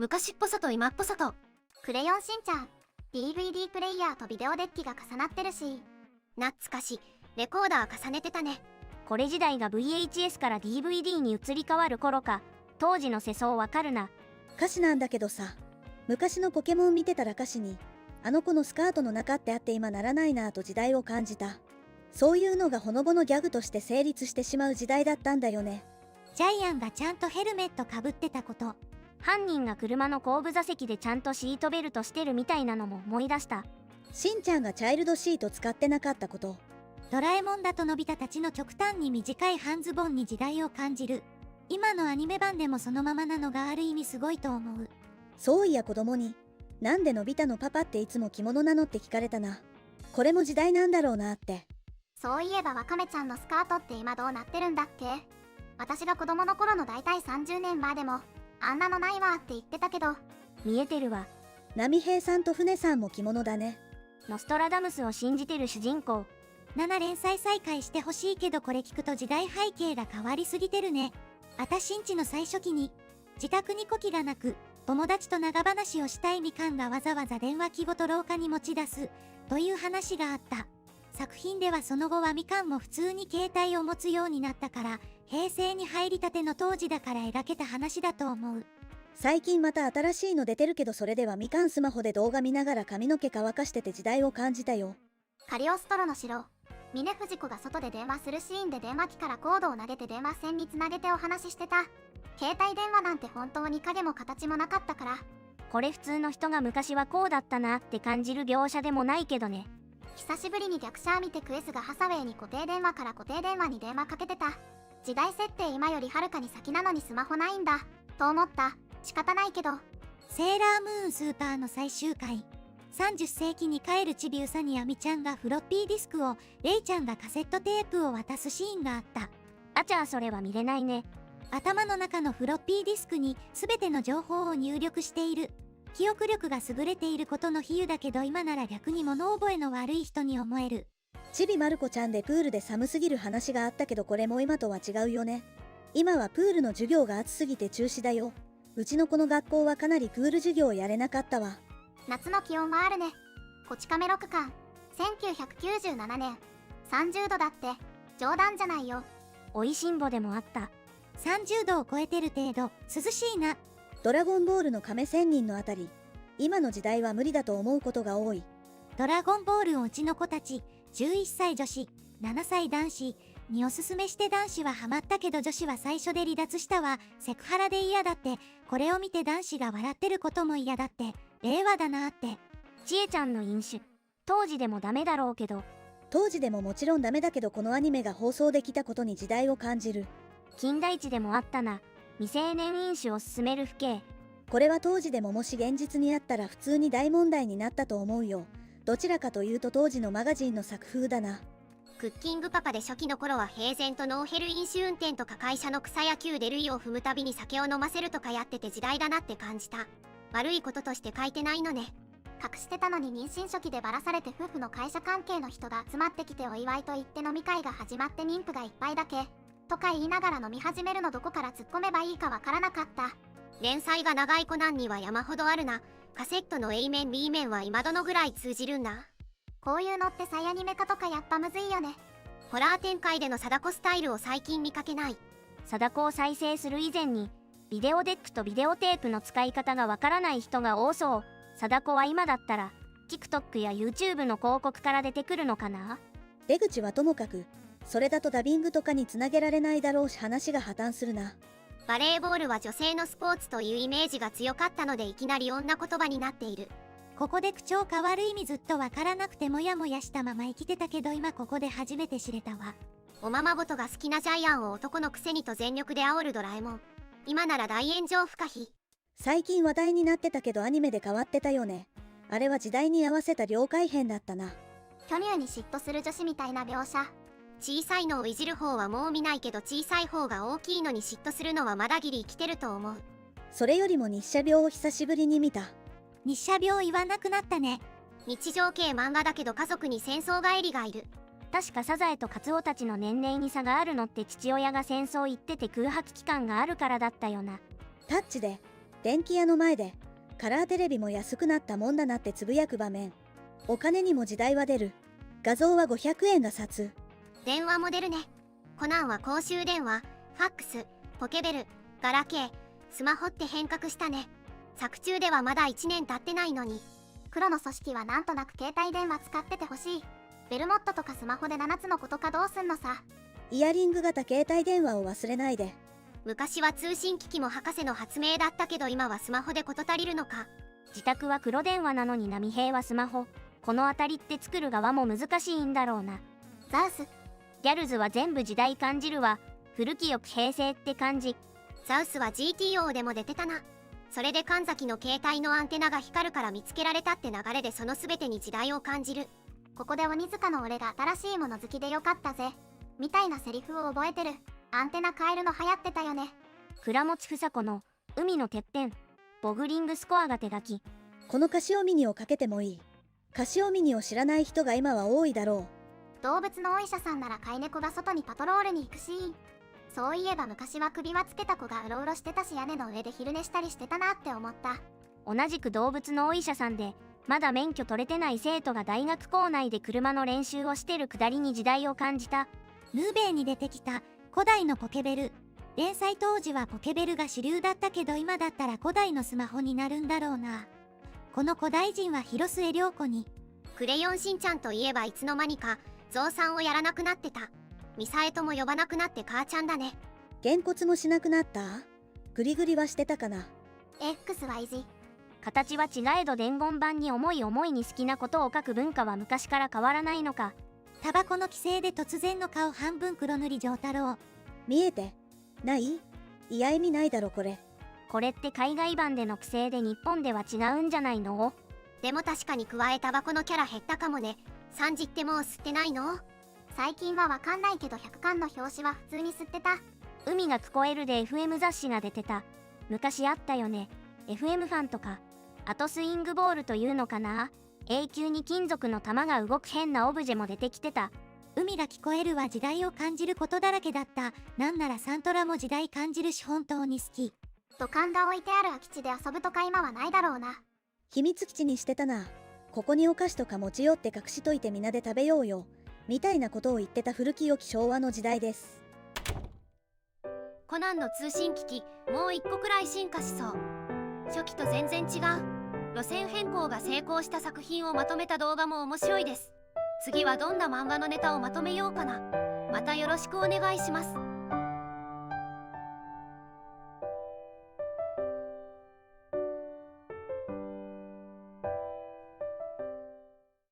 昔っぽさと今っぽさと。クレヨンしんちゃん DVD プレイヤーとビデオデッキが重なってるし、懐かしい。レコーダー重ねてたね。これ時代が VHS から DVD に移り変わる頃か。当時の世相わかるな。歌詞なんだけどさ、昔のポケモン見てたら歌詞にあの子のスカートの中ってあって今ならないなぁと時代を感じた。そういうのがほのぼのギャグとして成立してしまう時代だったんだよね。ジャイアンがちゃんとヘルメットかぶってたこと。犯人が車の後部座席でちゃんとシートベルトしてるみたいなのも思い出した。しんちゃんがチャイルドシート使ってなかったこと。ドラえもんだとのび太たちの極端に短い半ズボンに時代を感じる。今のアニメ版でもそのままなのがある意味すごいと思う。そういや子供に、なんでのび太のパパっていつも着物なのって聞かれたな。これも時代なんだろうなって。そういえばわかめちゃんのスカートって今どうなってるんだっけ。私が子供の頃のだいたい30年前でもあんなのないわって言ってたけど。見えてるわ。波平さんと船さんも着物だね。ノストラダムスを信じてる主人公。7連載再開してほしいけどこれ聞くと時代背景が変わりすぎてるね。あたしんちの最初期に自宅に呼気がなく友達と長話をしたいみかんがわざわざ電話機ごと廊下に持ち出すという話があった。作品ではその後はみかんも普通に携帯を持つようになったから平成に入りたての当時だから描けた話だと思う。最近また新しいの出てるけどそれではみかんスマホで動画見ながら髪の毛乾かしてて時代を感じたよ。カリオストロの城。峰不二子が外で電話するシーンで電話機からコードを投げて電話線につなげてお話ししてた。携帯電話なんて本当に影も形もなかったから。これ普通の人が昔はこうだったなって感じる描写でもないけどね。久しぶりに逆シャー見てクエスがハサウェイに固定電話から固定電話に電話かけてた。時代設定今よりはるかに先なのにスマホないんだと思った。仕方ないけど。セーラームーンスーパーの最終回。30世紀に帰るちびうさにあみちゃんがフロッピーディスクを、レイちゃんがカセットテープを渡すシーンがあった。あちゃーそれは見れないね。頭の中のフロッピーディスクに全ての情報を入力している。記憶力が優れていることの比喩だけど今なら逆に物覚えの悪い人に思える。ちびまる子ちゃんでプールで寒すぎる話があったけどこれも今とは違うよね。今はプールの授業が暑すぎて中止だよ。うちの子の学校はかなりプール授業やれなかったわ。夏の気温はあるね。こち亀6巻1997年30度だって冗談じゃないよ。おいしんぼでもあった。30度を超えてる程度涼しいな。ドラゴンボールの亀仙人のあたり、今の時代は無理だと思うことが多い。ドラゴンボールをうちの子たち11歳女子7歳男子におすすめして男子はハマったけど女子は最初で離脱したわ。セクハラで嫌だって。これを見て男子が笑ってることも嫌だって。令和だなって。ちえちゃんの飲酒。当時でもダメだろうけど。当時でももちろんダメだけどこのアニメが放送できたことに時代を感じる。金田一でもあったな。未成年飲酒を勧める父兄。これは当時でももし現実にあったら普通に大問題になったと思うよ。どちらかというと当時のマガジンの作風だな。クッキングパパで初期の頃は平然とノーヘル飲酒運転とか会社の草野球で塁を踏むたびに酒を飲ませるとかやってて時代だなって感じた。悪いこととして書いてないのね。隠してたのに妊娠初期でバラされて夫婦の会社関係の人が集まってきてお祝いと言って飲み会が始まって妊婦がいっぱいだけとか言いながら飲み始めるのどこから突っ込めばいいかわからなかった。連載が長いコナンには山ほどあるな。カセットの A 面 B 面は今どのぐらい通じるんだ。こういうのって再アニメ化とかやっぱむずいよね。ホラー展開での貞子スタイルを最近見かけない。貞子を再生する以前にビデオデックとビデオテープの使い方がわからない人が多そう。貞子は今だったら TikTok や YouTube の広告から出てくるのかな。出口はともかく、それだとダビングとかにつなげられないだろうし話が破綻するな。バレーボールは女性のスポーツというイメージが強かったのでいきなり女言葉になっている。ここで口調変わる意味ずっとわからなくてもやもやしたまま生きてたけど今ここで初めて知れたわ。おままごとが好きなジャイアンを男のくせにと全力で煽るドラえもん。今なら大炎上不可避。最近話題になってたけどアニメで変わってたよね。あれは時代に合わせた了解編だったな。巨乳に嫉妬する女子みたいな描写。小さいのをいじる方はもう見ないけど小さい方が大きいのに嫉妬するのはまだギリ生きてると思う。それよりも日射病を久しぶりに見た。日射病言わなくなったね。日常系漫画だけど家族に戦争帰りがいる。確かサザエとカツオたちの年齢に差があるのって父親が戦争行ってて空白期間があるからだったよな。タッチで電気屋の前でカラーテレビも安くなったもんだなってつぶやく場面。お金にも時代は出る。画像は500円が札。電話も出るね。コナンは公衆電話、ファックス、ポケベル、ガラケー、スマホって変革したね。作中ではまだ1年経ってないのに。黒の組織はなんとなく携帯電話使っててほしい。ベルモットとかスマホで7つのことかどうすんのさ。イヤリング型携帯電話を忘れないで。昔は通信機器も博士の発明だったけど今はスマホで事足りるのか。自宅は黒電話なのに波平はスマホ。この辺りって作る側も難しいんだろうな。ザウス。ギャルズは全部時代感じるわ。古き良く平成って感じ。ザウスは GTO でも出てたな。それで神崎の携帯のアンテナが光るから見つけられたって流れでその全てに時代を感じる。ここで鬼塚の俺が新しいもの好きでよかったぜみたいなセリフを覚えてる。アンテナ変えるの流行ってたよね。倉持房子の海のてっぺん。ボグリングスコアが手書き。このカシオミニをかけてもいい。カシオミニを知らない人が今は多いだろ動物のお医者さんなら飼い猫が外にパトロールに行くし、そういえば昔は首輪つけた子がうろうろしてたし屋根の上で昼寝したりしてたなって思った。同じく動物のお医者さんでまだ免許取れてない生徒が大学校内で車の練習をしてるくだりに時代を感じた。ヌーベイに出てきた古代のポケベル。連載当時はポケベルが主流だったけど今だったら古代のスマホになるんだろうな。この古代人は広末涼子に。クレヨンしんちゃんといえばいつの間にかゾウさんをやらなくなってた。ミサエとも呼ばなくなって母ちゃんだね。げんこつもしなくなった？グリグリはしてたかな。 XYZ。形は違えど伝言板に思い思いに好きなことを書く文化は昔から変わらないのか。タバコの規制で突然の顔半分黒塗り丈太郎。見えてない？いや意味ないだろこれ。これって海外版での規制で日本では違うんじゃないの？でも確かに加えタバコのキャラ減ったかもね。サンジってもう吸ってないの？最近はわかんないけど100巻の表紙は普通に吸ってた。海が聞こえるで FM 雑誌が出てた。昔あったよね。FM ファンとか。あとスイングボールというのかな。永久に金属の玉が動く変なオブジェも出てきてた。海が聞こえるは時代を感じることだらけだった。なんならサントラも時代感じるし本当に好き。土管が置いてある空き地で遊ぶとか今はないだろうな。秘密基地にしてたな。ここにお菓子とか持ち寄って隠しといてみんなで食べようよみたいなことを言ってた古き良き昭和の時代です。コナンの通信機器もう一個くらい進化しそう。初期と全然違う路線変更が成功した作品をまとめた動画も面白いです。次はどんな漫画のネタをまとめようかな。またよろしくお願いします。